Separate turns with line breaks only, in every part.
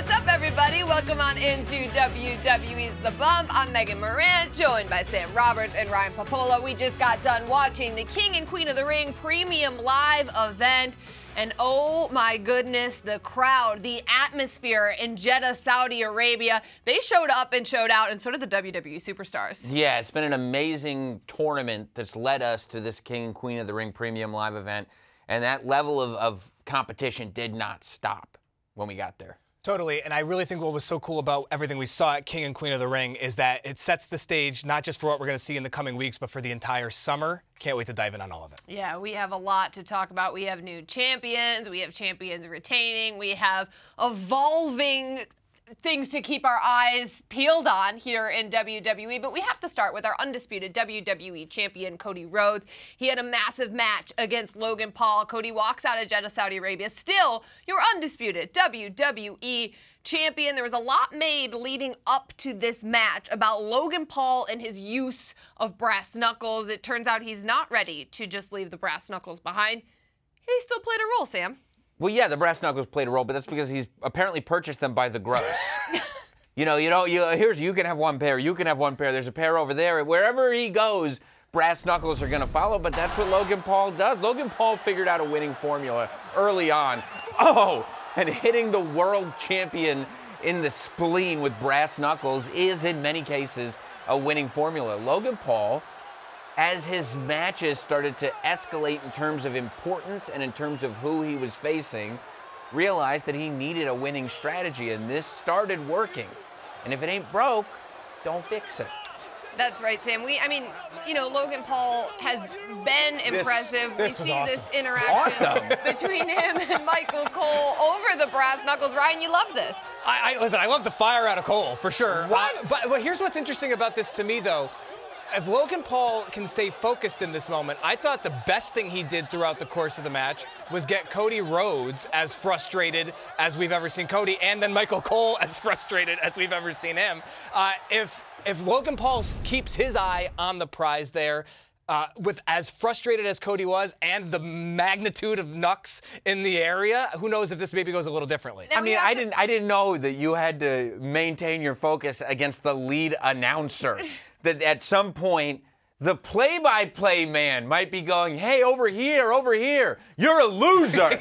What's up, everybody? Welcome on into WWE's The Bump. I'm Megan Moran, joined by Sam Roberts and Ryan Papola. We just got done watching the King and Queen of the Ring Premium Live event. And oh my goodness, the crowd, the atmosphere in Jeddah, Saudi Arabia. They showed up and showed out, and so did the WWE superstars.
Yeah, it's been an amazing tournament that's led us to this King and Queen of the Ring Premium Live event. And that level of competition did not stop when we got there.
Totally, and I really think what was so cool about everything we saw at King and Queen of the Ring is that it sets the stage not just for what we're going to see in the coming weeks, but for the entire summer. Can't wait to dive in on all of it.
Yeah, we have a lot to talk about. We have new champions, we have champions retaining, we have evolving things to keep our eyes peeled on here in WWE, but we have to start with our undisputed WWE champion, Cody Rhodes. He had a massive match against Logan Paul. Cody walks out of Jeddah, Saudi Arabia, still your undisputed WWE champion. There was a lot made leading up to this match about Logan Paul and his use of brass knuckles. It turns out he's not ready to just leave the brass knuckles behind. He still played a role, Sam.
Well, yeah, the brass knuckles played a role, but that's because he's apparently purchased them by the gross. you can have one pair, you can have one pair, there's a pair over there. Wherever he goes, brass knuckles are going to follow, but that's what Logan Paul does. Logan Paul figured out a winning formula early on. Oh, and hitting the world champion in the spleen with brass knuckles is, in many cases, a winning formula. Logan Paul, as his matches started to escalate in terms of importance and in terms of who he was facing, realized that he needed a winning strategy, and this started working. And if it ain't broke, don't fix it.
That's right, Sam. Logan Paul has been impressive.
This
we
was
see
awesome.
this interaction between him and Michael Cole over the brass knuckles. Ryan, you love this.
Listen, I love the fire out of Cole, for sure. But here's what's interesting about this to me, though. If Logan Paul can stay focused in this moment, I thought the best thing he did throughout the course of the match was get Cody Rhodes as frustrated as we've ever seen Cody, and then Michael Cole as frustrated as we've ever seen him. If Logan Paul keeps his eye on the prize there, with as frustrated as Cody was and the magnitude of knucks in the area, who knows if this maybe goes a little differently.
I didn't know that you had to maintain your focus against the lead announcer. That at some point, the play-by-play man might be going, hey, over here, you're a loser.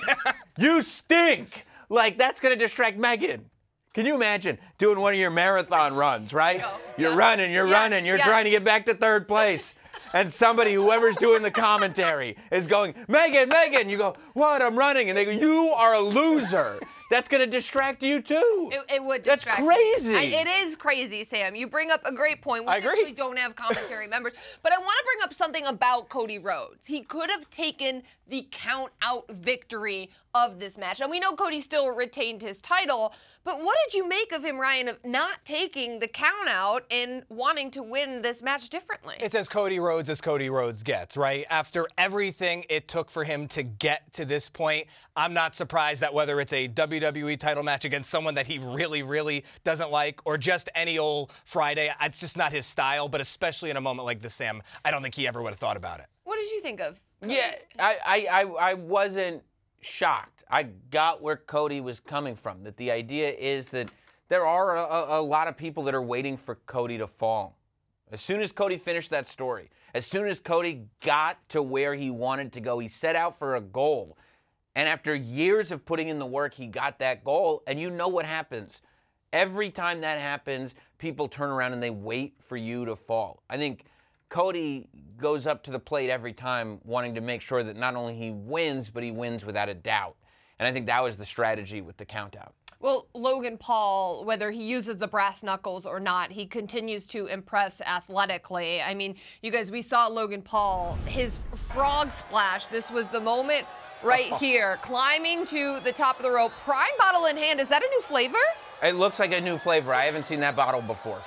You stink. Like, that's going to distract Megan. Can you imagine doing one of your marathon runs, right? You're running, you're trying to get back to third place. And somebody, whoever's doing the commentary, is going, Megan, you go, what, I'm running. And they go, you are a loser. That's going to distract you, too.
It would distract
That's crazy.
It is crazy, Sam. You bring up a great point. We actually don't have commentary members. But I want to bring up something about Cody Rhodes. He could have taken the count-out victory of this match. And we know Cody still retained his title. But what did you make of him, Ryan, of not taking the count-out and wanting to win this match differently?
It's as Cody Rhodes gets, right? After everything it took for him to get to this point, I'm not surprised that whether it's a WWE title match against someone that he really, really doesn't like, or just any old Friday, it's just not his style. But especially in a moment like this, Sam, I don't think he ever would have thought about it.
What did you think of Cody?
Yeah, I wasn't shocked. I got where Cody was coming from, that the idea is that there are a lot of people that are waiting for Cody to fall. As soon as Cody finished that story, as soon as Cody got to where he wanted to go, he set out for a goal. And after years of putting in the work, he got that goal. And you know what happens. Every time that happens, people turn around and they wait for you to fall. I think Cody goes up to the plate every time wanting to make sure that not only he wins, but he wins without a doubt. And I think that was the strategy with the count-out.
Well, Logan Paul, whether he uses the brass knuckles or not, he continues to impress athletically. I mean, you guys, we saw Logan Paul, his frog splash. This was the moment right here, climbing to the top of the rope. Prime bottle in hand. Is that a new flavor?
It looks like a new flavor. I haven't seen that bottle before.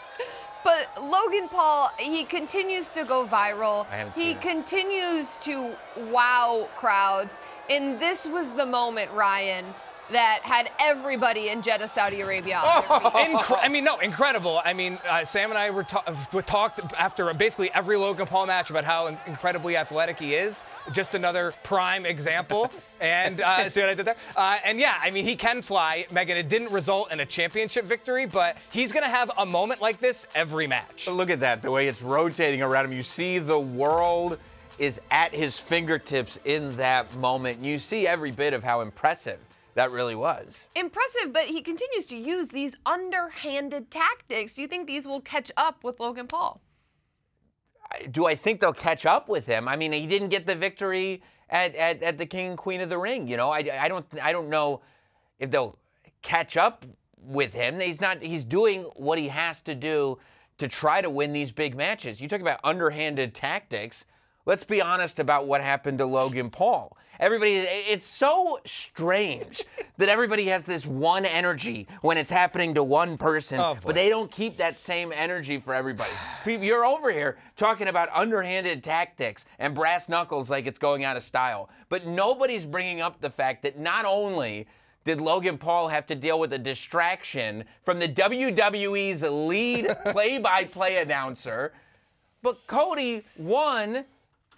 But Logan Paul, he continues to go viral. He
it.
continues to wow crowds. And this was the moment, Ryan, that had everybody in Jeddah, Saudi Arabia on their feet.
Incredible. I mean, Sam and I we talked after basically every Logan Paul match about how incredibly athletic he is. Just another prime example. And see what I did there? And yeah, I mean, he can fly. Megan, it didn't result in a championship victory, but he's going to have a moment like this every match.
Look at that, the way it's rotating around him. You see the world is at his fingertips in that moment. You see every bit of how impressive that really was.
Impressive, but he continues to use these underhanded tactics. Do you think these will catch up with Logan Paul?
Do I think they'll catch up with him? I mean, he didn't get the victory at the King and Queen of the Ring. You know, I don't know if they'll catch up with him. He's doing what he has to do to try to win these big matches. You talk about underhanded tactics. Let's be honest about what happened to Logan Paul. It's so strange that everybody has this one energy when it's happening to one person, but they don't keep that same energy for everybody. You're over here talking about underhanded tactics and brass knuckles like it's going out of style, but nobody's bringing up the fact that not only did Logan Paul have to deal with a distraction from the WWE's lead play-by-play announcer, but Cody won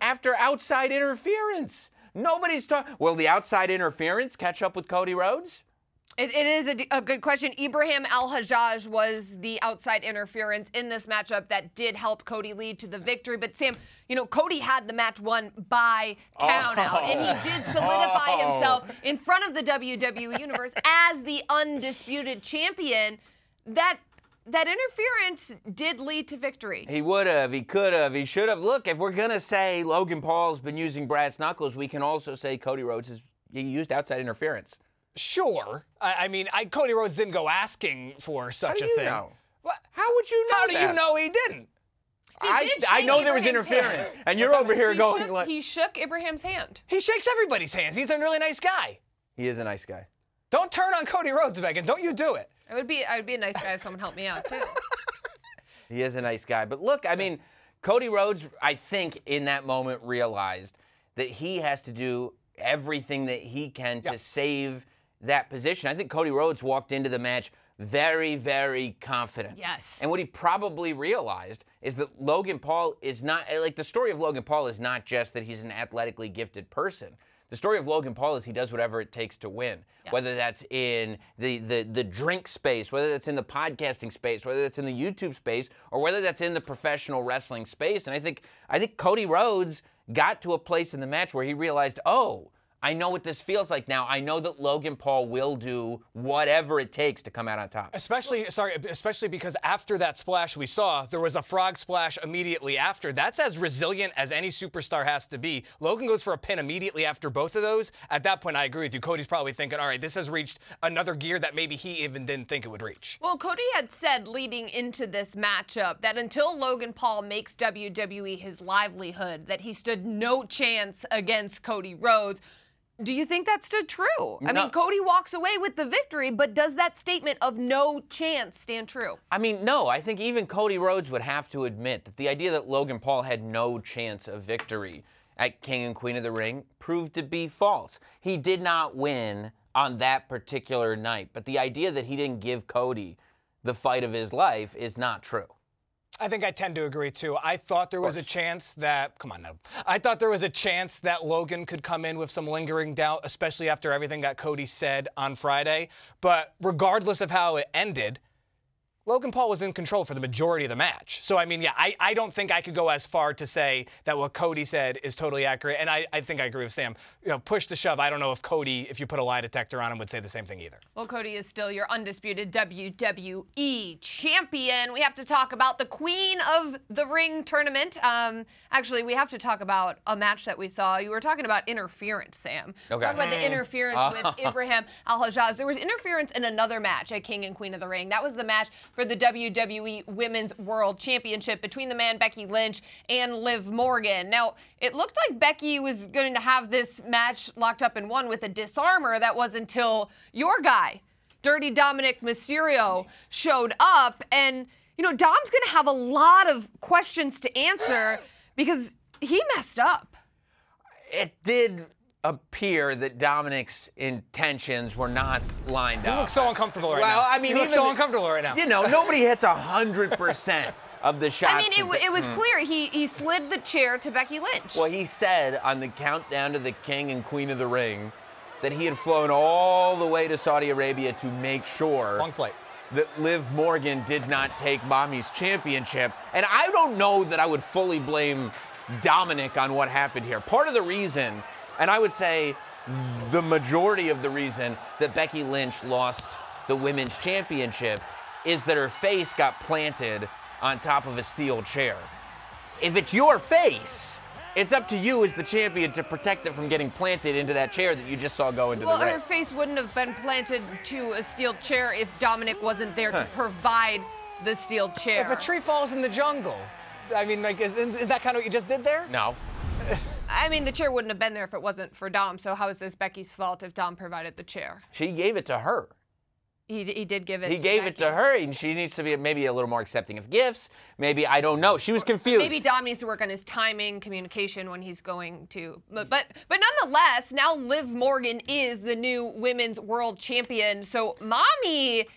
after outside interference. Nobody's talking. Will the outside interference catch up with Cody Rhodes?
It is a good question. Ibrahim Al-Hajjaj was the outside interference in this matchup that did help Cody lead to the victory. But Sam, you know, Cody had the match won by countout, and he did solidify himself in front of the WWE Universe as the undisputed champion. That interference did lead to victory.
He would have, he could have, he should have. Look, if we're going to say Logan Paul's been using brass knuckles, we can also say Cody Rhodes has used outside interference.
Sure. I mean, Cody Rhodes didn't go asking for such a thing.
Know? What? How would you know
How do you know he didn't?
I know there was interference, and you're over here going like...
He shook Ibrahim's hand.
He shakes everybody's hands. He's a really nice guy.
He is a nice guy.
Don't turn on Cody Rhodes, Megan. Don't you do it.
I would be a nice guy if someone helped me out, too.
He is a nice guy. But look, I mean, Cody Rhodes, I think, in that moment realized that he has to do everything that he can to save that position. I think Cody Rhodes walked into the match very, very confident.
Yes.
And what he probably realized is that Logan Paul is not, like, the story of Logan Paul is not just that he's an athletically gifted person. The story of Logan Paul is he does whatever it takes to win, whether that's in the drink space, whether that's in the podcasting space, whether that's in the YouTube space, or whether that's in the professional wrestling space. And I think Cody Rhodes got to a place in the match where he realized, oh, I know what this feels like now. I know that Logan Paul will do whatever it takes to come out on top.
Especially because after that splash we saw, there was a frog splash immediately after. That's as resilient as any superstar has to be. Logan goes for a pin immediately after both of those. At that point, I agree with you. Cody's probably thinking, all right, this has reached another gear that maybe he even didn't think it would reach.
Well, Cody had said leading into this matchup that until Logan Paul makes WWE his livelihood, that he stood no chance against Cody Rhodes. Do you think that stood true? I mean, Cody walks away with the victory, but does that statement of no chance stand true?
I mean, no. I think even Cody Rhodes would have to admit that the idea that Logan Paul had no chance of victory at King and Queen of the Ring proved to be false. He did not win on that particular night, but the idea that he didn't give Cody the fight of his life is not true.
I think I tend to agree, too. I thought there was a chance that, come on now, I thought there was a chance that Logan could come in with some lingering doubt, especially after everything that Cody said on Friday. But regardless of how it ended, Logan Paul was in control for the majority of the match. So, I mean, yeah, I don't think I could go as far to say that what Cody said is totally accurate. And I think I agree with Sam. You know, push to shove, I don't know if Cody, if you put a lie detector on him, would say the same thing either.
Well, Cody is still your undisputed WWE champion. We have to talk about the Queen of the Ring tournament. Actually, we have to talk about a match that we saw. You were talking about interference, Sam.
Okay.
Talking about the interference with Ibrahim Al-Hajjaj. There was interference in another match at King and Queen of the Ring. That was the match for the WWE Women's World Championship between the man Becky Lynch and Liv Morgan. Now, it looked like Becky was going to have this match locked up in one with a disarmer. That was until your guy, Dirty Dominic Mysterio, showed up. And, you know, Dom's going to have a lot of questions to answer because he messed up.
It did appear that Dominic's intentions were not lined up.
You look so uncomfortable right now.
Well, I mean,
you look so uncomfortable right now.
You know, nobody hits 100% of the shots.
I mean, it was clear he slid the chair to Becky Lynch.
Well, he said on the countdown to the King and Queen of the Ring that he had flown all the way to Saudi Arabia to make sure
Long flight.
that Liv Morgan did not take Mommy's championship. And I don't know that I would fully blame Dominic on what happened here. Part of the reason, and I would say the majority of the reason that Becky Lynch lost the Women's Championship is that her face got planted on top of a steel chair. If it's your face, it's up to you as the champion to protect it from getting planted into that chair that you just saw go into the ring.
Well, her face wouldn't have been planted to a steel chair if Dominic wasn't there to provide the steel chair.
If a tree falls in the jungle, I mean, like, is that kind of what you just did there?
No.
I mean, the chair wouldn't have been there if it wasn't for Dom, so how is this Becky's fault if Dom provided the chair?
She gave it to her.
He did give it
He
to
gave
Becky.
it to her, and she needs to be maybe a little more accepting of gifts. Maybe, I don't know. She was confused.
Maybe Dom needs to work on his timing, communication when he's going to. But nonetheless, now Liv Morgan is the new women's world champion. So Mommy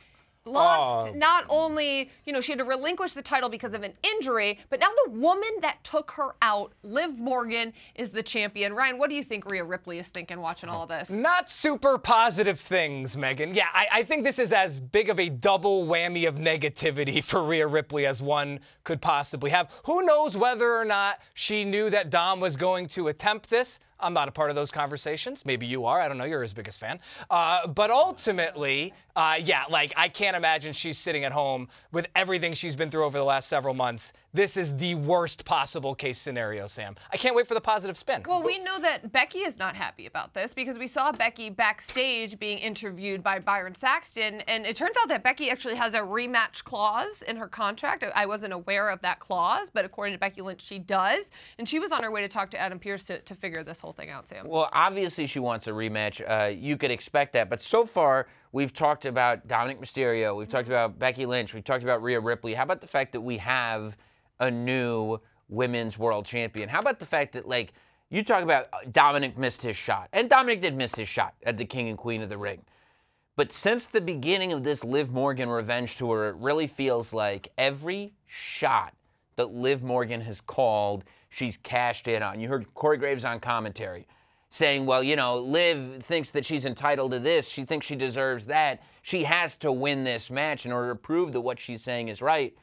lost not only, she had to relinquish the title because of an injury, but now the woman that took her out, Liv Morgan, is the champion. Ryan, what do you think Rhea Ripley is thinking watching all of this?
Not super positive things, Megan. Yeah, I think this is as big of a double whammy of negativity for Rhea Ripley as one could possibly have. Who knows whether or not she knew that Dom was going to attempt this? I'm not a part of those conversations. Maybe you are. I don't know. You're his biggest fan. But ultimately, I can't imagine she's sitting at home with everything she's been through over the last several months. This is the worst possible case scenario, Sam. I can't wait for the positive spin.
Well, we know that Becky is not happy about this because we saw Becky backstage being interviewed by Byron Saxton, and it turns out that Becky actually has a rematch clause in her contract. I wasn't aware of that clause, but according to Becky Lynch, she does. And she was on her way to talk to Adam Pearce to figure this whole thing out, Sam.
Well, obviously she wants a rematch. You could expect that. But so far, we've talked about Dominic Mysterio. We've talked about Becky Lynch. We've talked about Rhea Ripley. How about the fact that we have a new women's world champion? How about the fact that, like, you talk about Dominic missed his shot. And Dominic did miss his shot at the King and Queen of the Ring. But since the beginning of this Liv Morgan revenge tour, it really feels like every shot that Liv Morgan has called, she's cashed in on. You heard Corey Graves on commentary saying, well, Liv thinks that she's entitled to this. She thinks she deserves that. She has to win this match in order to prove that what she's saying is right.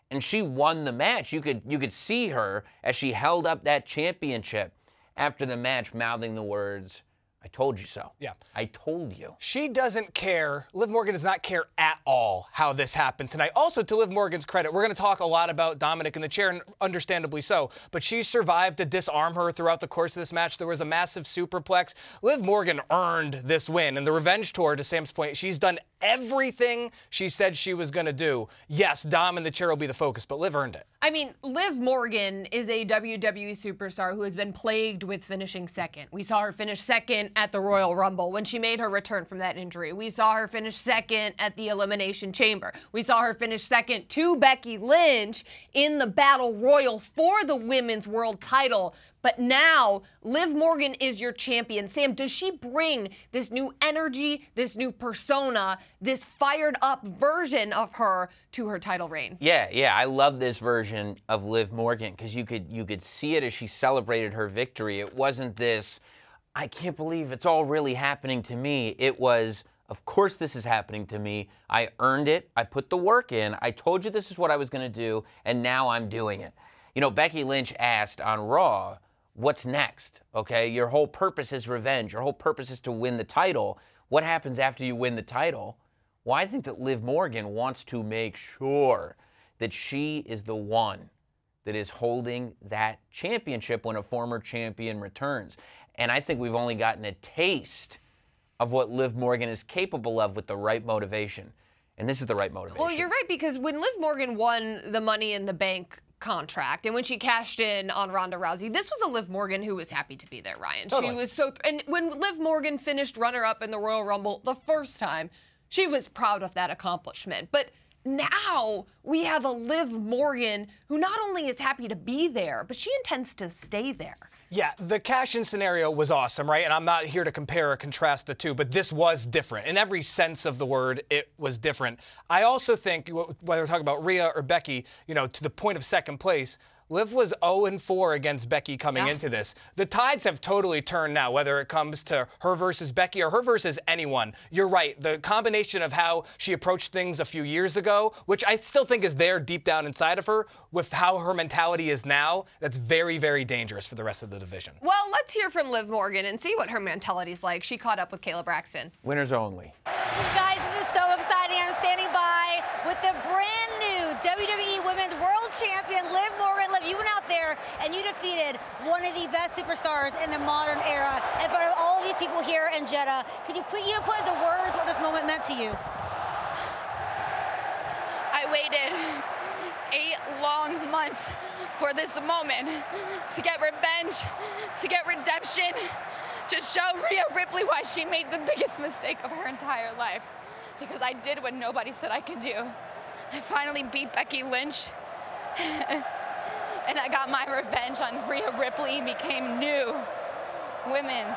And she won the match. You could see her as she held up that championship after the match mouthing the words, I told you so.
Yeah.
I told you.
She doesn't care. Liv Morgan does not care at all how this happened tonight. Also, to Liv Morgan's credit, we're going to talk a lot about Dominic in the chair, and understandably so, but she survived to disarm her throughout the course of this match. There was a massive superplex. Liv Morgan earned this win, and the revenge tour, to Sam's point, she's done everything she said she was going to do. Yes, Dom in the chair will be the focus, but Liv earned it.
I mean, Liv Morgan is a WWE superstar who has been plagued with finishing second. We saw her finish second at the Royal Rumble when she made her return from that injury. We saw her finish second at the Elimination Chamber. We saw her finish second to Becky Lynch in the Battle Royal for the Women's World title. But now, Liv Morgan is your champion. Sam, does she bring this new energy, this new persona, this fired up version of her to her title reign?
Yeah, I love this version of Liv Morgan because you could see it as she celebrated her victory. It wasn't this, I can't believe it's all really happening to me. It was, of course this is happening to me. I earned it. I put the work in. I told you this is what I was going to do, and now I'm doing it. Becky Lynch asked on Raw, what's next? Okay, your whole purpose is revenge. Your whole purpose is to win the title. What happens after you win the title? Well, I think that Liv Morgan wants to make sure that she is the one that is holding that championship when a former champion returns. And I think we've only gotten a taste of what Liv Morgan is capable of with the right motivation. And this is the right motivation.
Well, you're right, because when Liv Morgan won the Money in the Bank contract and when she cashed in on Ronda Rousey, this was a Liv Morgan who was happy to be there, Ryan.
Totally.
She was and when Liv Morgan finished runner-up in the Royal Rumble the first time, she was proud of that accomplishment. But now we have a Liv Morgan who not only is happy to be there, but she intends to stay there.
Yeah, the cash-in scenario was awesome, right? And I'm not here to compare or contrast the two, but this was different. In every sense of the word, it was different. I also think, whether we're talking about Rhea or Becky, you know, to the point of second place, Liv was 0-4 against Becky coming into this. The tides have totally turned now, whether it comes to her versus Becky or her versus anyone. You're right. The combination of how she approached things a few years ago, which I still think is there deep down inside of her, with how her mentality is now, that's very, very dangerous for the rest of the division.
Well, let's hear from Liv Morgan and see what her mentality's like. She caught up with Kayla Braxton.
Winners only.
Guys, this is so exciting. I'm standing by with the brand new WWE Women's World Champion, Liv Morgan. Liv, you went out there and you defeated one of the best superstars in the modern era in front of all of these people here in Jeddah. Can you put into words what this moment meant to you?
I waited 8 long months for this moment to get revenge, to get redemption, to show Rhea Ripley why she made the biggest mistake of her entire life. Because I did what nobody said I could do. I finally beat Becky Lynch. And I got my revenge on Rhea Ripley, became new women's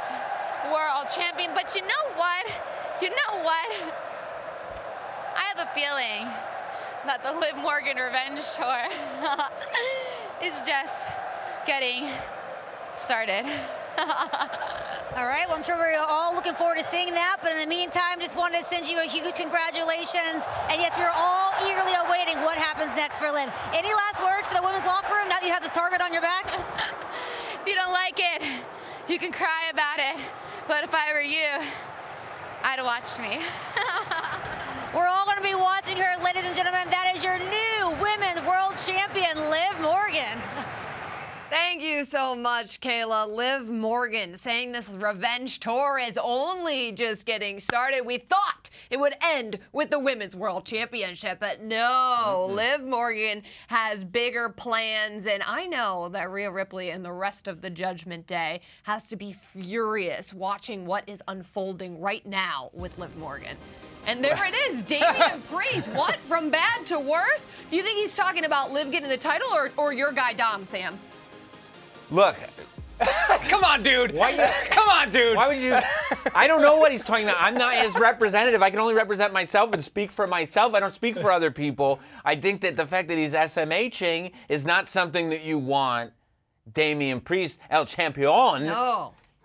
world champion. But you know what? You know what? I have a feeling that the Liv Morgan revenge tour is just getting started.
All right, well, I'm sure we're all looking forward to seeing that. But in the meantime, just wanted to send you a huge congratulations. And yes, we're all eagerly awaiting what happens next for Liv. Any last words for the women's locker room now that you have this target on your back?
If you don't like it, you can cry about it. But if I were you, I'd watch me.
We're all going to be watching her, ladies and gentlemen. That is your new Women's World Champion, Liv Morgan.
Thank you so much, Kayla. Liv Morgan saying this revenge tour is only just getting started. We thought it would end with the Women's World Championship, but no. Liv Morgan has bigger plans, and I know that Rhea Ripley and the rest of the Judgment Day has to be furious watching what is unfolding right now with Liv Morgan. And there it is, Damian Priest. What? From bad to worse? Do you think he's talking about Liv getting the title or your guy Dom, Sam?
Look.
Come on, dude. Come on, dude.
Why would you? I don't know what he's talking about. I'm not his representative. I can only represent myself and speak for myself. I don't speak for other people. I think that the fact that he's SMHing is not something that you want Damian Priest, El Champion,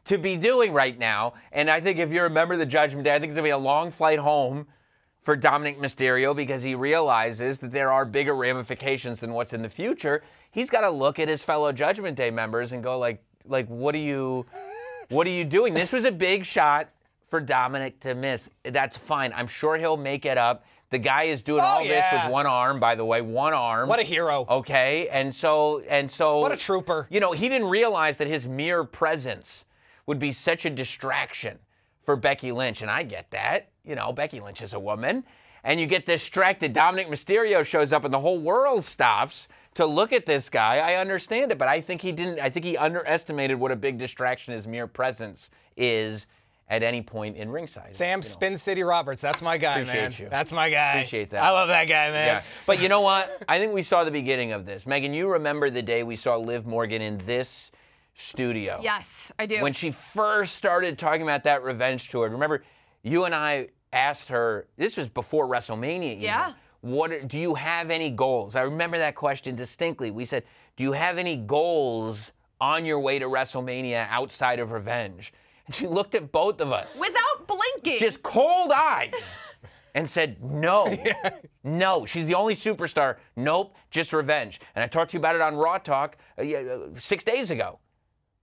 to be doing right now. And I think if you're a member of the Judgment Day, I think it's going to be a long flight home for Dominic Mysterio because he realizes that there are bigger ramifications than what's in the future. He's got to look at his fellow Judgment Day members and go like, what are you doing? This was a big shot for Dominic to miss. That's fine. I'm sure he'll make it up. The guy is doing all this with one arm, by the way, one arm.
What a hero.
Okay, and so.
What a trooper.
You know, he didn't realize that his mere presence would be such a distraction for Becky Lynch, and I get that. You know, Becky Lynch is a woman. And you get distracted. Dominic Mysterio shows up and the whole world stops to look at this guy. I understand it, but I think he didn't. I think he underestimated what a big distraction his mere presence is at any point in ringside.
Sam, Spin City Roberts, that's my guy,
Appreciate you.
That's my guy.
Appreciate that.
I love that guy, man.
Yeah. But you know what? I think we saw the beginning of this. Megan, you remember the day we saw Liv Morgan in this studio?
Yes, I do.
When she first started talking about that revenge tour, remember you and I asked her, this was before WrestleMania even,
Yeah.
Do you have any goals? I remember that question distinctly. We said, do you have any goals on your way to WrestleMania outside of revenge? And she looked at both of us.
Without blinking.
Just cold eyes. And said, no. No, she's the only superstar. Nope, just revenge. And I talked to you about it on Raw Talk 6 days ago.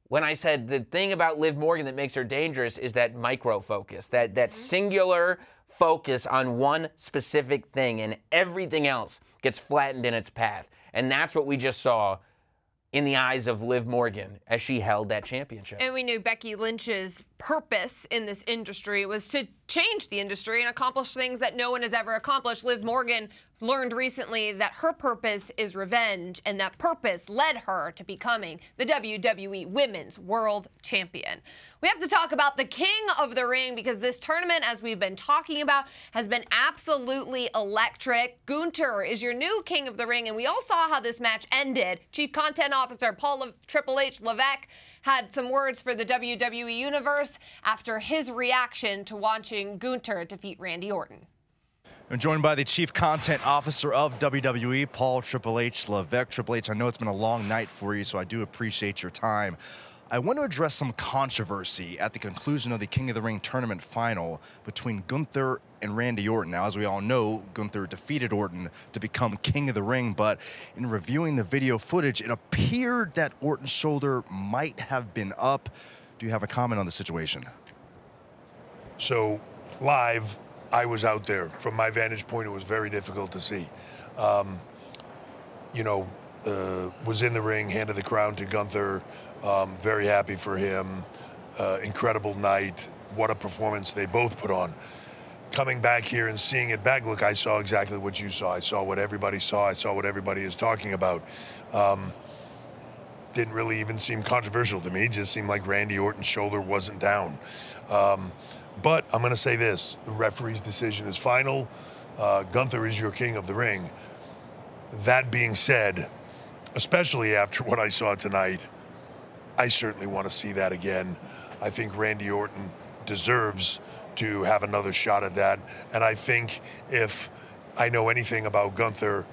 When I said the thing about Liv Morgan that makes her dangerous is that micro focus, that singular focus on one specific thing, and everything else gets flattened in its path. And that's what we just saw in the eyes of Liv Morgan as she held that championship.
And we knew Becky Lynch's purpose in this industry was to change the industry and accomplish things that no one has ever accomplished. Liv Morgan learned recently that her purpose is revenge, and that purpose led her to becoming the WWE Women's World Champion. We have to talk about the King of the Ring, because this tournament, as we've been talking about, has been absolutely electric. Gunther is your new King of the Ring, and we all saw how this match ended. Chief Content Officer Paul Triple H Levesque had some words for the WWE Universe after his reaction to watching Gunther defeat Randy Orton.
I'm joined by the Chief Content Officer of WWE, Paul Triple H Levesque. Triple H, I know it's been a long night for you, so I do appreciate your time. I want to address some controversy at the conclusion of the King of the Ring tournament final between Gunther and Randy Orton. Now, as we all know, Gunther defeated Orton to become King of the Ring, but in reviewing the video footage, it appeared that Orton's shoulder might have been up. Do you have a comment on the situation?
So, live, I was out there. From my vantage point, it was very difficult to see. Was in the ring, handed the crown to Gunther. Very happy for him. Incredible night. What a performance they both put on. Coming back here and seeing it back, look, I saw exactly what you saw. I saw what everybody saw. I saw what everybody is talking about. Didn't really even seem controversial to me. It just seemed like Randy Orton's shoulder wasn't down. But I'm going to say this. The referee's decision is final. Gunther is your King of the Ring. That being said, especially after what I saw tonight, I certainly want to see that again. I think Randy Orton deserves to have another shot at that. And I think if I know anything about Gunther,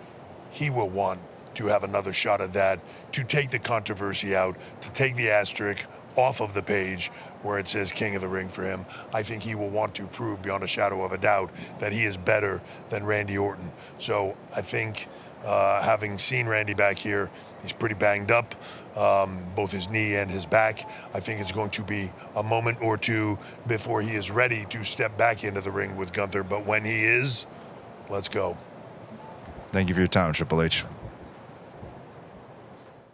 he will want to have another shot at that, to take the controversy out, to take the asterisk off of the page where it says King of the Ring for him. I think he will want to prove beyond a shadow of a doubt that he is better than Randy Orton. So I think having seen Randy back here, he's pretty banged up, both his knee and his back. I think it's going to be a moment or two before he is ready to step back into the ring with Gunther. But when he is, let's go.
Thank you for your time, Triple H.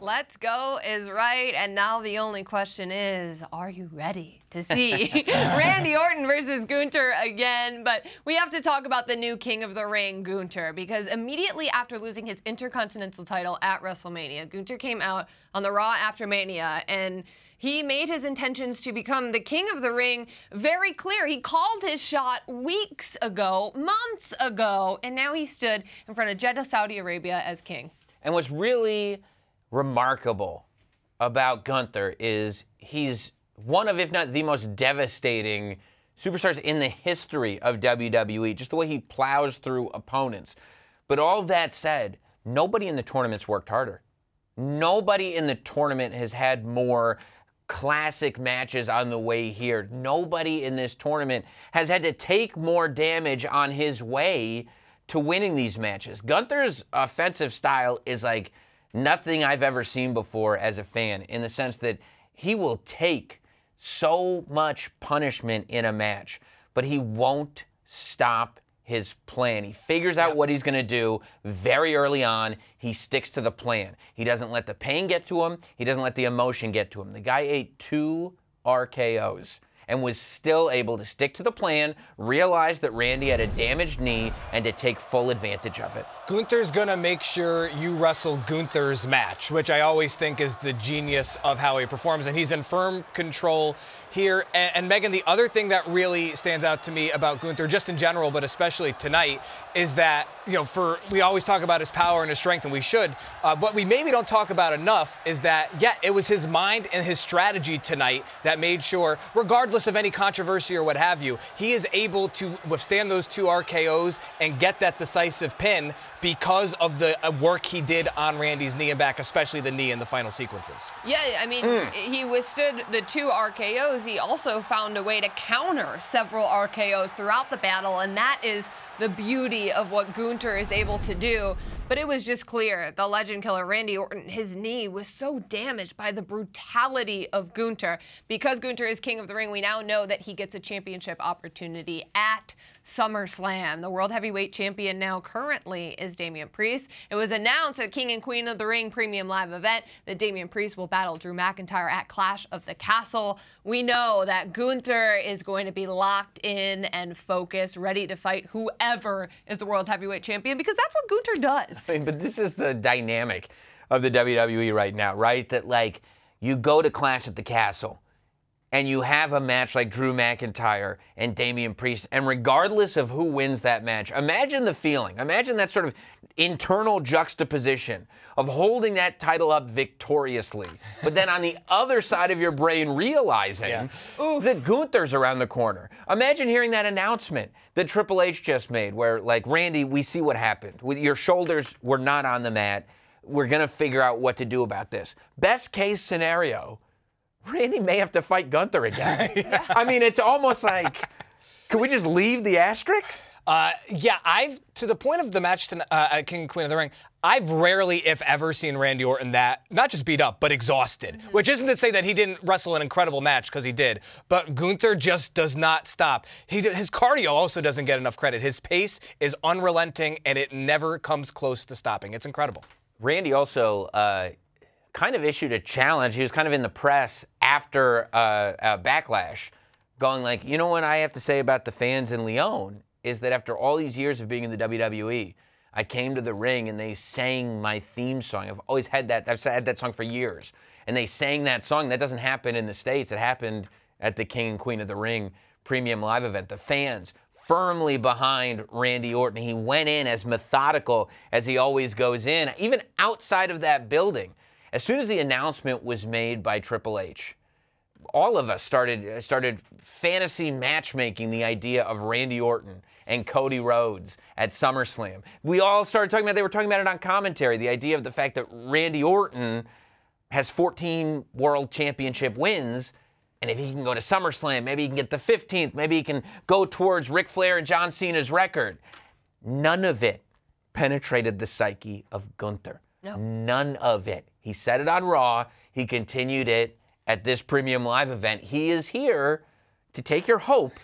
Let's go is right, and now the only question is, are you ready to see Randy Orton versus Gunther again? But we have to talk about the new King of the Ring, Gunther, because immediately after losing his Intercontinental title at WrestleMania, Gunther came out on the Raw after Mania, and he made his intentions to become the King of the Ring very clear. He called his shot weeks ago, months ago, and now he stood in front of Jeddah, Saudi Arabia as king.
And what's really remarkable about Gunther is he's one of, if not the most devastating superstars in the history of WWE, just the way he plows through opponents. But all that said, nobody in the tournament's worked harder. Nobody in the tournament has had more classic matches on the way here. Nobody in this tournament has had to take more damage on his way to winning these matches. Gunther's offensive style is like nothing I've ever seen before as a fan, in the sense that he will take so much punishment in a match, but he won't stop his plan. He figures out what he's going to do very early on. He sticks to the plan. He doesn't let the pain get to him. He doesn't let the emotion get to him. The guy ate 2 RKOs and was still able to stick to the plan, realize that Randy had a damaged knee, and to take full advantage of it.
Gunther's gonna make sure you wrestle Gunther's match, which I always think is the genius of how he performs, and he's in firm control here. And Megan, the other thing that really stands out to me about Gunther, just in general, but especially tonight, is that, we always talk about his power and his strength, and we should. What we maybe don't talk about enough is that, it was his mind and his strategy tonight that made sure, regardless of any controversy or what have you, he is able to withstand those 2 RKOs and get that decisive pin because of the work he did on Randy's knee and back, especially the knee in the final sequences.
Yeah, I mean, he withstood the 2 RKOs. He also found a way to counter several RKOs throughout the battle, and that is the beauty of what Gunther is able to do. But it was just clear, the legend killer Randy Orton, his knee was so damaged by the brutality of Gunther. Because Gunther is King of the Ring, we now know that he gets a championship opportunity at SummerSlam. The World Heavyweight Champion now currently is is Damian Priest. It was announced at King and Queen of the Ring Premium Live event that Damian Priest will battle Drew McIntyre at Clash of the Castle. We know that Gunther is going to be locked in and focused, ready to fight whoever is the World Heavyweight Champion, because that's what Gunther does.
I mean, but this is the dynamic of the WWE right now, right? That, like, you go to Clash at the Castle, and you have a match like Drew McIntyre and Damian Priest, and regardless of who wins that match, imagine the feeling. Imagine that sort of internal juxtaposition of holding that title up victoriously, but then on the other side of your brain realizing that Gunther's around the corner. Imagine hearing that announcement that Triple H just made where, like, Randy, we see what happened. Your shoulders were not on the mat. We're going to figure out what to do about this. Best case scenario, Randy may have to fight Gunther again. I mean, it's almost like, can we just leave the asterisk?
Yeah, to the point of the match at King and Queen of the Ring, I've rarely, if ever, seen Randy Orton not just beat up, but exhausted. Which isn't to say that he didn't wrestle an incredible match, because he did. But Gunther just does not stop. His cardio also doesn't get enough credit. His pace is unrelenting, and it never comes close to stopping. It's incredible.
Randy also kind of issued a challenge. He was kind of in the press after Backlash, going like, you know what I have to say about the fans in Lyon is that after all these years of being in the WWE, I came to the ring and they sang my theme song. I've always had that. I've had that song for years. And they sang that song. That doesn't happen in the States. It happened at the King and Queen of the Ring Premium Live event. The fans firmly behind Randy Orton. He went in as methodical as he always goes in, even outside of that building. As soon as the announcement was made by Triple H, all of us started fantasy matchmaking the idea of Randy Orton and Cody Rhodes at SummerSlam. We all started talking about, they were talking about it on commentary, the idea of the fact that Randy Orton has 14 World Championship wins, and if he can go to SummerSlam, maybe he can get the 15th, maybe he can go towards Ric Flair and John Cena's record. None of it penetrated the psyche of Gunther. No. None of it. He said it on Raw. He continued it at this Premium Live event. He is here to take your hope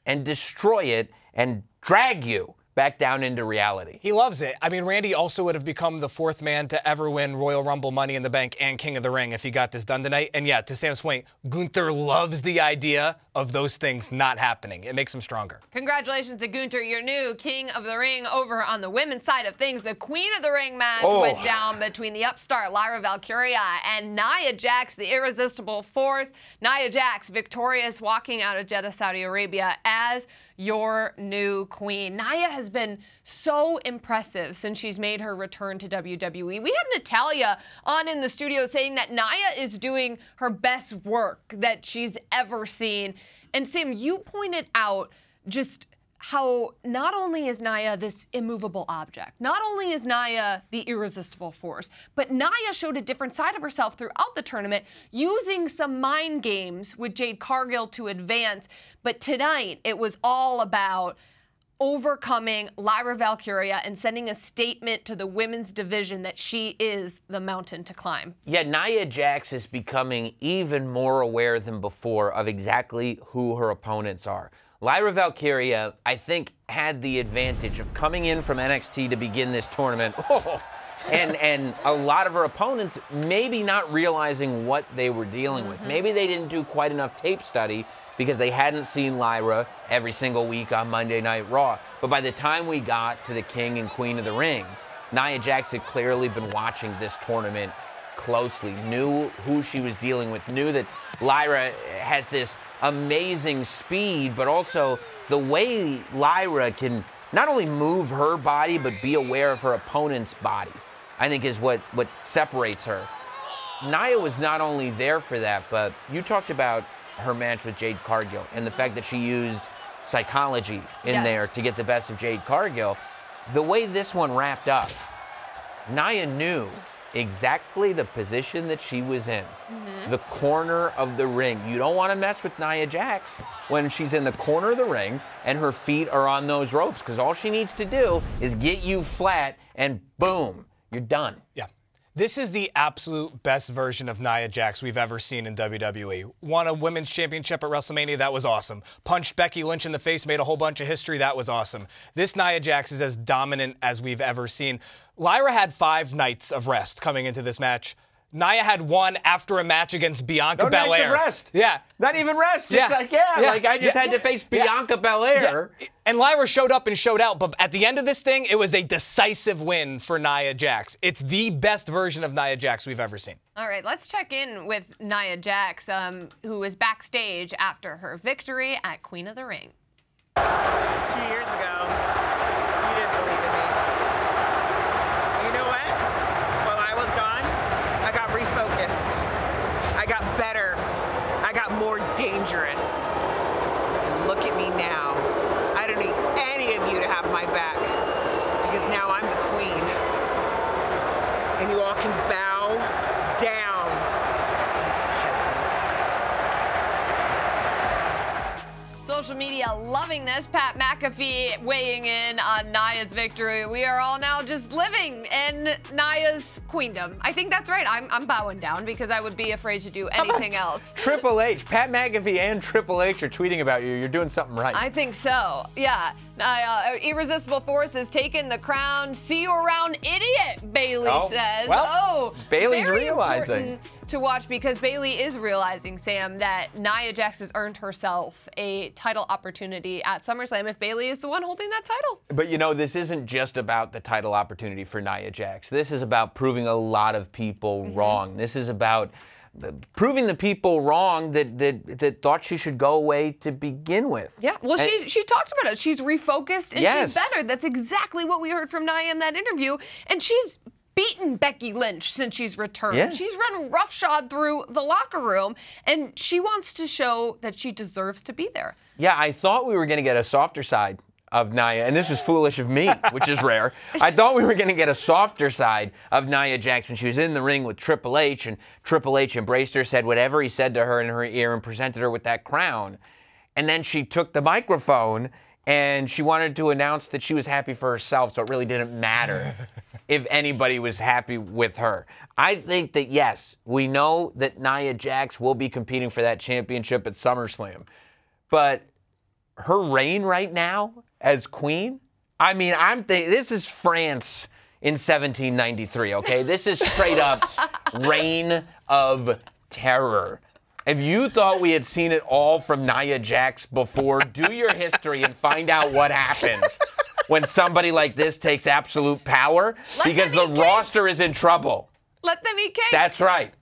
and destroy it and drag you back down into reality.
He loves it. I mean, Randy also would have become the fourth man to ever win Royal Rumble, Money in the Bank, and King of the Ring if he got this done tonight. And yeah, to Sam's point, Gunther loves the idea of those things not happening. It makes him stronger.
Congratulations to Gunther, your new King of the Ring. Over on the women's side of things, the Queen of the Ring match went down between the upstart Lyra Valkyria and Nia Jax, the Irresistible Force. Nia Jax victorious, walking out of Jeddah, Saudi Arabia as your new queen. Nia has been so impressive since she's made her return to WWE. We had Natalya on in the studio saying that Nia is doing her best work that she's ever seen. And Sam, you pointed out just how not only is Nia this immovable object, not only is Nia the irresistible force, but Nia showed a different side of herself throughout the tournament, using some mind games with Jade Cargill to advance. But tonight, it was all about overcoming Lyra Valkyria and sending a statement to the women's division that she is the mountain to climb.
Yeah, Nia Jax is becoming even more aware than before of exactly who her opponents are. Lyra Valkyria, I think, had the advantage of coming in from NXT to begin this tournament. And a lot of her opponents maybe not realizing what they were dealing with. Maybe they didn't do quite enough tape study because they hadn't seen Lyra every single week on Monday Night Raw. But by the time we got to the King and Queen of the Ring, Nia Jax had clearly been watching this tournament closely, knew who she was dealing with, knew that Lyra has this amazing speed, but also the way Lyra can not only move her body, but be aware of her opponent's body, I think is what separates her. Nia was not only there for that, but you talked about her match with Jade Cargill and the fact that she used psychology in there to get the best of Jade Cargill. The way this one wrapped up, Nia knew exactly the position that she was in, the corner of the ring. You don't want to mess with Nia Jax when she's in the corner of the ring and her feet are on those ropes, because all she needs to do is get you flat and boom, you're done.
Yeah. This is the absolute best version of Nia Jax we've ever seen in WWE. Won a women's championship at WrestleMania, that was awesome. Punched Becky Lynch in the face, made a whole bunch of history, that was awesome. This Nia Jax is as dominant as we've ever seen. Lyra had 5 nights of rest coming into this match. Nia had 1 after a match against Bianca Belair.
No nights of rest.
Yeah.
Not even rest. Just like I just had to face Bianca Belair.
Yeah. And Lyra showed up and showed out, but at the end of this thing, it was a decisive win for Nia Jax. It's the best version of Nia Jax we've ever seen.
All right, let's check in with Nia Jax, who was backstage after her victory at Queen of the Ring.
2 years ago, you didn't believe in me. You know what? While I was gone, I got refocused. I got better. I got more dangerous. And look at me now. I don't need any of you to have my back because now I'm the queen. And you all can bow down, peasants.
Social media loving this. Pat McAfee weighing in on Nia's victory. We are all now just living in Nia's queendom. I think that's right. I'm bowing down because I would be afraid to do anything else.
Triple H, Pat McAfee and Triple H are tweeting about you. You're doing something right.
I think so. Yeah. Irresistible Force has taken the crown. See you around, idiot, Bayley says.
Well, Bayley's
very
realizing.
important to watch because Bayley is realizing, Sam, that Nia Jax has earned herself a title opportunity at SummerSlam if Bayley is the one holding that title.
But you know, this isn't just about the title opportunity for Nia Jax. This is about proving a lot of people wrong. This is about proving the people wrong that thought she should go away to begin with.
Yeah, well, she talked about it. She's refocused and
Yes.
she's better. That's exactly what we heard from Nia in that interview. And she's beaten Becky Lynch since she's returned.
Yeah.
She's run roughshod through the locker room, and she wants to show that she deserves to be there.
Yeah, I thought we were going to get a softer side of Nia, and this was foolish of me, which is rare. I thought we were going to get a softer side of Nia Jax when she was in the ring with Triple H, and Triple H embraced her, said whatever he said to her in her ear, and presented her with that crown. And then she took the microphone, and she wanted to announce that she was happy for herself, so it really didn't matter if anybody was happy with her. I think that, yes, we know that Nia Jax will be competing for that championship at SummerSlam, but her reign right now as queen, I mean, I'm thinking this is France in 1793, okay? This is straight up reign of terror. If you thought we had seen it all from Nia Jax before, do your history and find out what happens when somebody like this takes absolute power, because the roster is in trouble.
Let them eat cake.
That's right.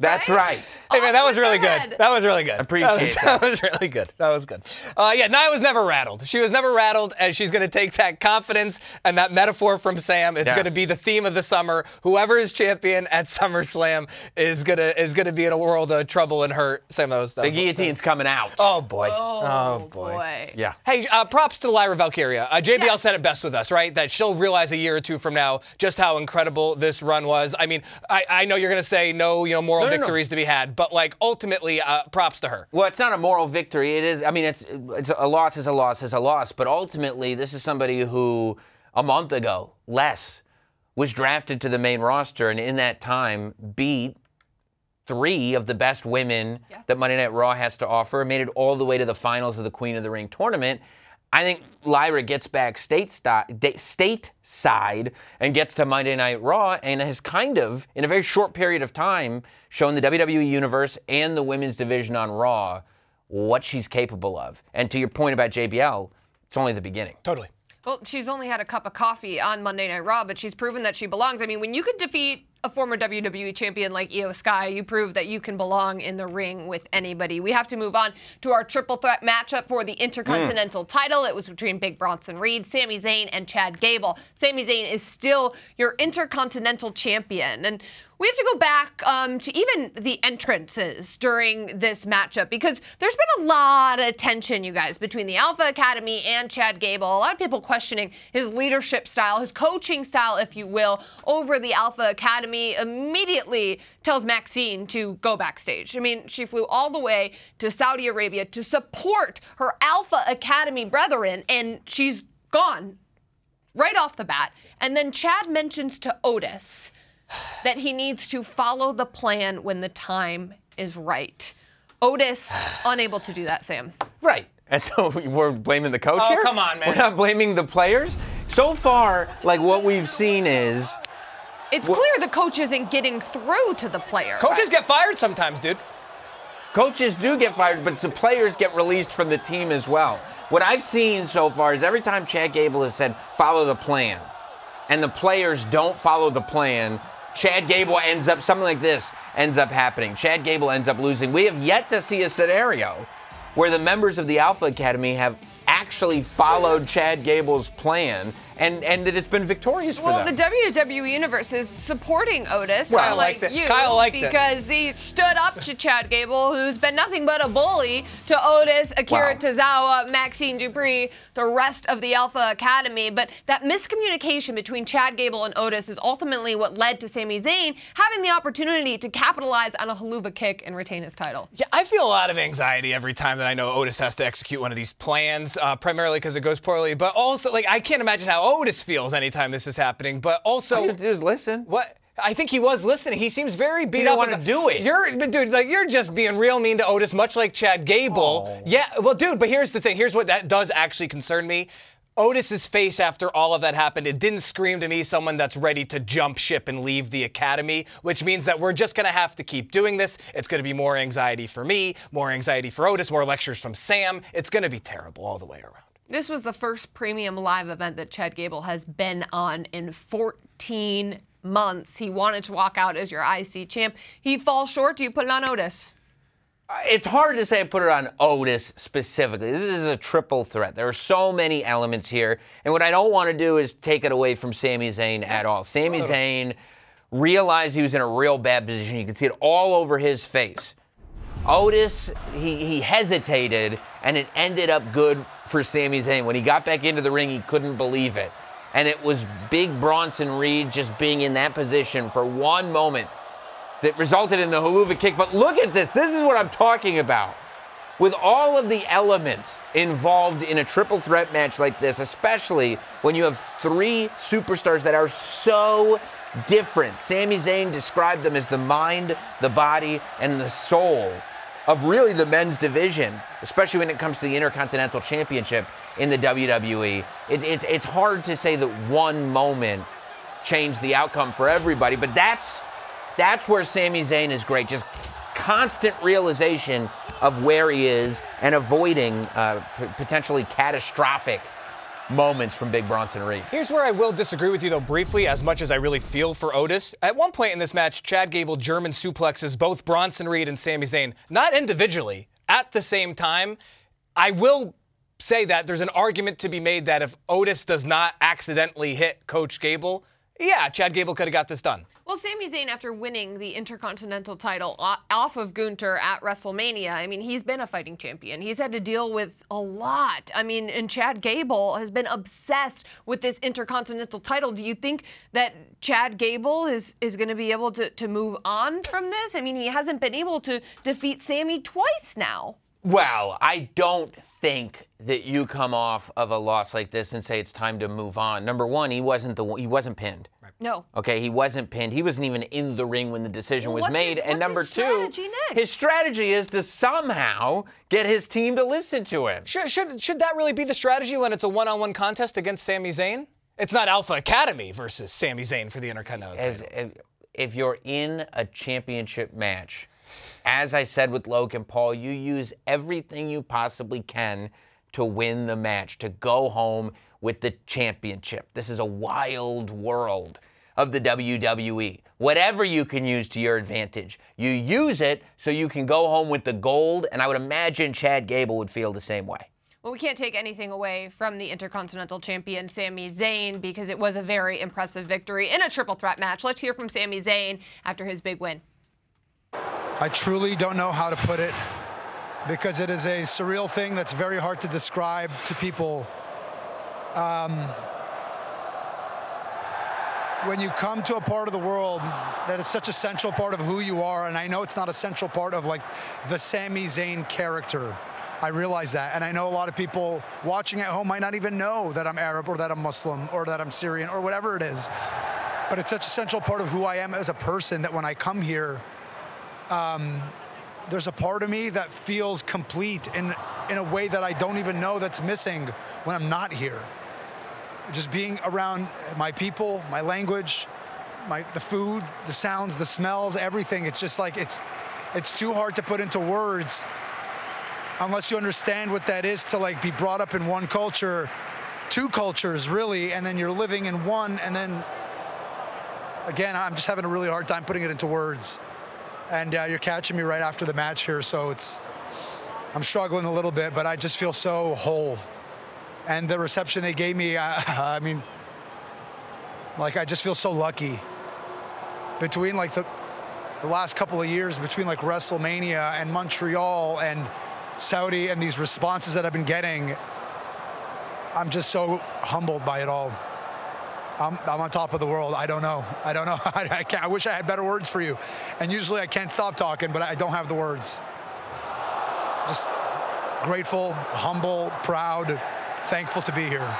That's right.
Hey, man, that was really good. That was really good.
Appreciate
that. That was really good. That was good. Yeah, Nia was never rattled. She was never rattled, and she's going to take that confidence and that metaphor from Sam. It's going to be the theme of the summer. Whoever is champion at SummerSlam is gonna be in a world of trouble and hurt. Sam,
the guillotine's coming out.
Oh boy.
Oh boy.
Yeah.
Hey, props to Lyra Valkyria. JBL said it best with us, right? That she'll realize a year or two from now just how incredible this run was. I mean, I know you're going to say no, moral victories to be had, but like ultimately, props to her.
Well, it's not a moral victory. It is. I mean, it's a loss is a loss is a loss. But ultimately, this is somebody who a month ago, was drafted to the main roster, and in that time beat 3 of the best women that Monday Night Raw has to offer, made it all the way to the finals of the Queen of the Ring tournament. I think Lyra gets back stateside and gets to Monday Night Raw and has kind of, in a very short period of time, shown the WWE Universe and the women's division on Raw what she's capable of. And to your point about JBL, it's only the beginning.
Totally.
Well, she's only had a cup of coffee on Monday Night Raw, but she's proven that she belongs. I mean, when you could defeat a former WWE champion like Io Sky, you prove that you can belong in the ring with anybody. We have to move on to our triple threat matchup for the Intercontinental title. It was between Big Bronson Reed, Sami Zayn, and Chad Gable. Sami Zayn is still your Intercontinental champion. And we have to go back to even the entrances during this matchup, because there's been a lot of tension, you guys, between the Alpha Academy and Chad Gable. A lot of people questioning his leadership style, his coaching style, if you will, over the Alpha Academy. Immediately tells Maxine to go backstage. I mean, she flew all the way to Saudi Arabia to support her Alpha Academy brethren, and she's gone right off the bat. And then Chad mentions to Otis that he needs to follow the plan when the time is right. Otis, unable to do that, Sam.
Right. And so we're blaming the coach here?
Oh, come on, man.
We're not blaming the players? So far, like what we've seen is...
It's clear the coach isn't getting through to the player.
Coaches get fired sometimes, dude.
Coaches do get fired, but the players get released from the team as well. What I've seen so far is every time Chad Gable has said, follow the plan, and the players don't follow the plan, Chad Gable ends up, something like this ends up happening. Chad Gable ends up losing. We have yet to see a scenario where the members of the Alpha Academy have actually followed Chad Gable's plan and that it's been victorious for them.
Well, the WWE Universe is supporting Otis,
Well,
like
liked it.
you,
Kyle liked it.
because he stood up to Chad Gable, who's been nothing but a bully to Otis, Akira
Wow.
Tozawa, Maxine Dupree, the rest of the Alpha Academy. But that miscommunication between Chad Gable and Otis is ultimately what led to Sami Zayn having the opportunity to capitalize on a haluva kick and retain his title.
Yeah, I feel a lot of anxiety every time that I know Otis has to execute one of these plans, primarily because it goes poorly, but also, like, I can't imagine how Otis feels anytime this is happening, but also...
All you have to do is listen.
What? I think he was listening. He seems very beat
didn't
up.
want to do it.
Dude, like, you're just being real mean to Otis, much like Chad Gable.
Oh.
Yeah, well, dude, but here's the thing. Here's what that does actually concern me. Otis's face after all of that happened, it didn't scream to me someone that's ready to jump ship and leave the academy, which means that we're just going to have to keep doing this. It's going to be more anxiety for me, more anxiety for Otis, more lectures from Sam. It's going to be terrible all the way around.
This was the first premium live event that Chad Gable has been on in 14 months. He wanted to walk out as your IC champ. He falls short. Do you put it on Otis?
It's hard to say I put it on Otis specifically. This is a triple threat. There are so many elements here. And what I don't want to do is take it away from Sami Zayn at all. Sami Zayn realized he was in a real bad position. You can see it all over his face. Otis, he hesitated, and it ended up good for Sami Zayn. When he got back into the ring, he couldn't believe it. And it was big Bronson Reed just being in that position for one moment that resulted in the haluva kick. But look at this. This is what I'm talking about. With all of the elements involved in a triple threat match like this, especially when you have three superstars that are so different. Sami Zayn described them as the mind, the body, and the soul of really the men's division, especially when it comes to the Intercontinental Championship in the WWE. It's hard to say that one moment changed the outcome for everybody, but that's where Sami Zayn is great. Just constant realization of where he is and avoiding potentially catastrophic moments from Big Bronson Reed.
Here's where I will disagree with you, though, briefly, as much as I really feel for Otis. At one point in this match, Chad Gable German suplexes both Bronson Reed and Sami Zayn, not individually, at the same time. I will say that there's an argument to be made that if Otis does not accidentally hit Coach Gable, yeah, Chad Gable could have got this done.
Well, Sami Zayn, after winning the Intercontinental title off of Gunther at WrestleMania, I mean, he's been a fighting champion. He's had to deal with a lot. I mean, and Chad Gable has been obsessed with this Intercontinental title. Do you think that Chad Gable is going to be able to move on from this? I mean, he hasn't been able to defeat Sami twice now.
Well, I don't think that you come off of a loss like this and say it's time to move on. Number one, he wasn't pinned.
No.
Okay, he wasn't pinned. He wasn't even in the ring when the decision was made.
What's
And number
his
two,
strategy next?
his strategy is to somehow get his team to listen to him.
Should that really be the strategy when it's a one-on-one contest against Sami Zayn? It's not Alpha Academy versus Sami Zayn for the Intercontinental title.
If you're in a championship match, as I said with Logan Paul, you use everything you possibly can to win the match, to go home with the championship. This is a wild world of the WWE. Whatever you can use to your advantage, you use it so you can go home with the gold, and I would imagine Chad Gable would feel the same way.
Well, we can't take anything away from the Intercontinental Champion, Sami Zayn, because it was a very impressive victory in a triple threat match. Let's hear from Sami Zayn after his big win.
I truly don't know how to put it, because it is a surreal thing that's very hard to describe to people. When you come to a part of the world that is such a central part of who you are, and I know it's not a central part of like the Sami Zayn character, I realize that, and I know a lot of people watching at home might not even know that I'm Arab or that I'm Muslim or that I'm Syrian or whatever it is. but it's such a central part of who I am as a person that when I come here, there's a part of me that feels complete in a way that I don't even know that's missing when I'm not here. Just being around my people, my language, the food, the sounds, the smells, everything. It's just like, it's too hard to put into words unless you understand what that is to like be brought up in one culture, two cultures really, and then you're living in one, and then again, I'm just having a really hard time putting it into words. And you're catching me right after the match here, so I'm struggling a little bit, but I just feel so whole. And the reception they gave me, I mean, like I just feel so lucky. Between like the last couple of years, between like WrestleMania and Montreal and Saudi and these responses that I've been getting, I'm just so humbled by it all. I'm on top of the world. I don't know. I can't. I wish I had better words for you. And usually I can't stop talking, but I don't have the words. Just grateful, humble, proud, thankful to be here.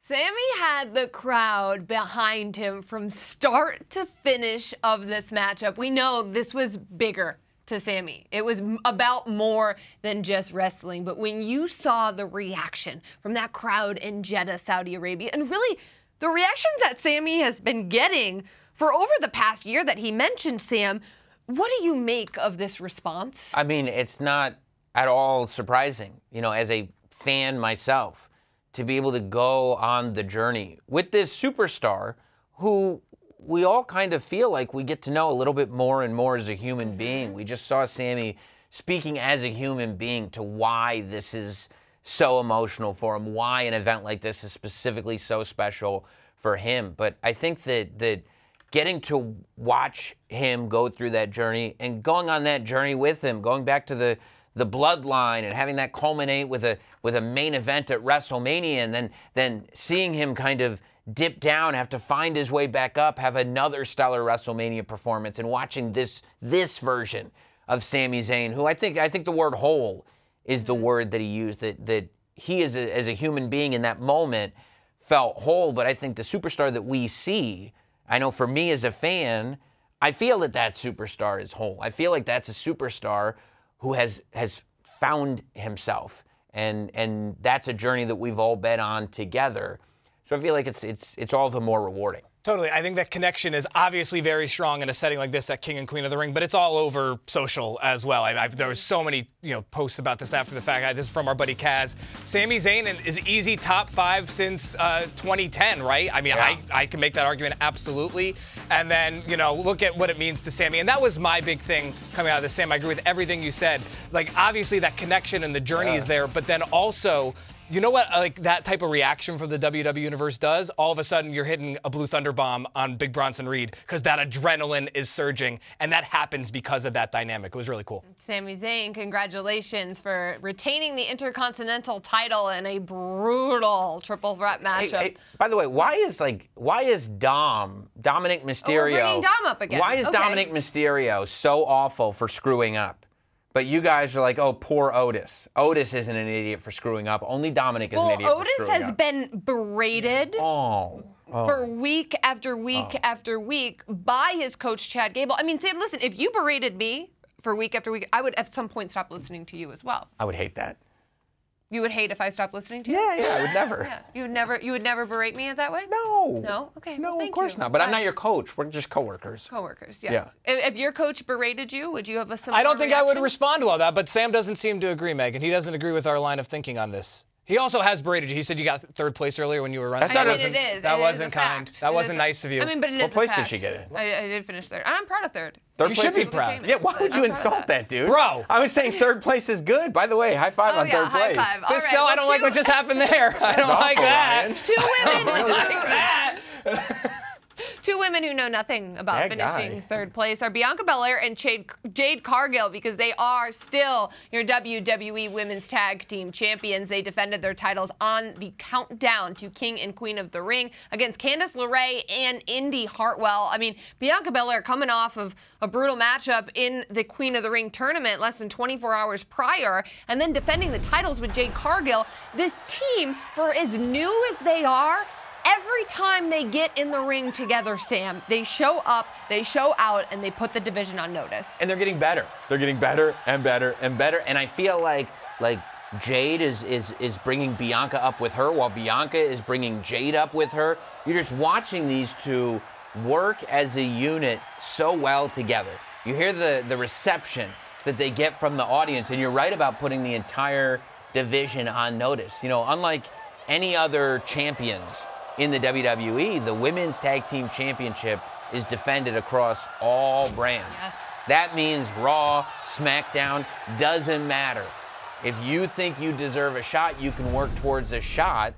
Sami had the crowd behind him from start to finish of this matchup. We know this was bigger to Sami. It was about more than just wrestling. But when you saw the reaction from that crowd in Jeddah, Saudi Arabia, and really the reactions that Sami has been getting for over the past year that he mentioned, Sam, what do you make of this response?
I mean, it's not at all surprising, you know, as a fan myself, to be able to go on the journey with this superstar who we all kind of feel like we get to know a little bit more and more as a human being. We just saw Sami speaking as a human being to why this is so emotional for him, why an event like this is specifically so special for him. But I think that getting to watch him go through that journey and going on that journey with him, going back to the bloodline and having that culminate with a main event at WrestleMania, and then seeing him kind of dip down, have to find his way back up, have another stellar WrestleMania performance, and watching this version of Sami Zayn, who I think the word whole is the word that he used, that he as a human being in that moment felt whole. But I think the superstar that we see, I know for me as a fan, I feel that superstar is whole. I feel like that's a superstar who has found himself, and that's a journey that we've all been on together. So I feel like it's all the more rewarding.
Totally. I think that connection is obviously very strong in a setting like this at King and Queen of the Ring, but it's all over social as well. There was so many posts about this after the fact. This is from our buddy Kaz. Sami Zayn is easy top 5 since 2010, right? I mean, yeah. I can make that argument absolutely. And then, look at what it means to Sami. And that was my big thing coming out of this, Sam. I agree with everything you said. Like, obviously that connection and the journey is there, but then also, you know what, like that type of reaction from the WWE Universe does? All of a sudden, you're hitting a Blue Thunder bomb on Big Bronson Reed because that adrenaline is surging, and that happens because of that dynamic. It was really cool. Sami
Zayn, congratulations for retaining the Intercontinental title in a brutal triple threat matchup.
Hey, by the way, why is Dominic Mysterio?
We're bringing Dom up again.
Why is Dominic Mysterio so awful for screwing up? But you guys are like, oh, poor Otis. Otis isn't an idiot for screwing up. Only Dominic is an idiot for screwing up.
Otis has been berated for week after week after week by his coach, Chad Gable. I mean, Sam, listen, if you berated me for week after week, I would at some point stop listening to you as well.
I would hate that.
You would hate if I stopped listening to you?
Yeah, I would never.
Yeah. You would never berate me that way?
No.
No? Okay.
No,
well,
of course not. But I'm not your coach. We're just coworkers.
Coworkers, yes. Yeah. If your coach berated you, would you have a similar
I don't think
reaction?
I would respond to all that, but Sam doesn't seem to agree, Megan. He doesn't agree with our line of thinking on this. He also has berated you. He said you got third place earlier when you were running.
That wasn't
kind. That wasn't nice of you.
I mean, but it is
What place
a fact.
did she get in?
I did finish third. And I'm proud of third.
You should be proud.
Yeah, why would you insult that, dude?
Bro.
I was saying third place is good. By the way, high five on third place.
High five. All right,
I don't like what just happened there. I don't like that.
Two women who know nothing about finishing third place are Bianca Belair and Jade Cargill, because they are still your WWE Women's Tag Team Champions. They defended their titles on the countdown to King and Queen of the Ring against Candice LeRae and Indy Hartwell. I mean, Bianca Belair coming off of a brutal matchup in the Queen of the Ring tournament less than 24 hours prior, and then defending the titles with Jade Cargill. This team, for as new as they are, every time they get in the ring together, Sam, they show up, they show out, and they put the division on notice.
And they're getting better. They're getting better and better and better. And I feel like Jade is bringing Bianca up with her, while Bianca is bringing Jade up with her. You're just watching these two work as a unit so well together. You hear the reception that they get from the audience, and you're right about putting the entire division on notice. You know, unlike any other champions in the WWE, the Women's Tag Team Championship is defended across all brands.
Yes.
That means Raw, SmackDown, doesn't matter. If you think you deserve a shot, you can work towards a shot.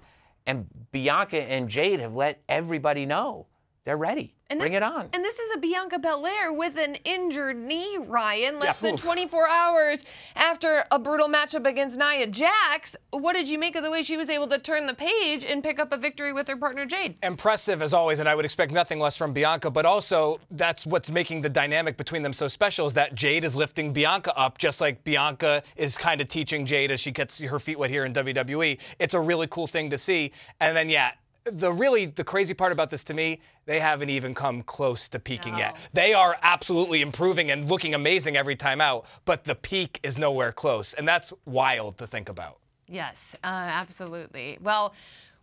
And Bianca and Jade have let everybody know they're ready. Bring it on.
And this is a Bianca Belair with an injured knee, Ryan. Less than
oof.
24 hours after a brutal matchup against Nia Jax. What did you make of the way she was able to turn the page and pick up a victory with her partner, Jade?
Impressive as always, and I would expect nothing less from Bianca, but also that's what's making the dynamic between them so special, is that Jade is lifting Bianca up, just like Bianca is kind of teaching Jade as she gets her feet wet here in WWE. It's a really cool thing to see. And then, yeah, the crazy part about this to me, they haven't even come close to peaking yet. They are absolutely improving and looking amazing every time out, but the peak is nowhere close, and that's wild to think about.
Yes, absolutely. Well,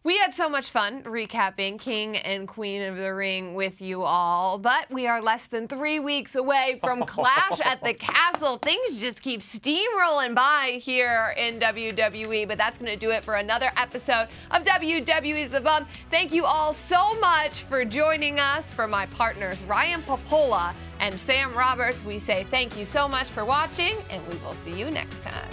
we had so much fun recapping King and Queen of the Ring with you all, but we are less than 3 weeks away from Clash at the Castle. Things just keep steamrolling by here in WWE, but that's going to do it for another episode of WWE's The Bump. Thank you all so much for joining us. For my partners, Ryan Popola and Sam Roberts, we say thank you so much for watching, and we will see you next time.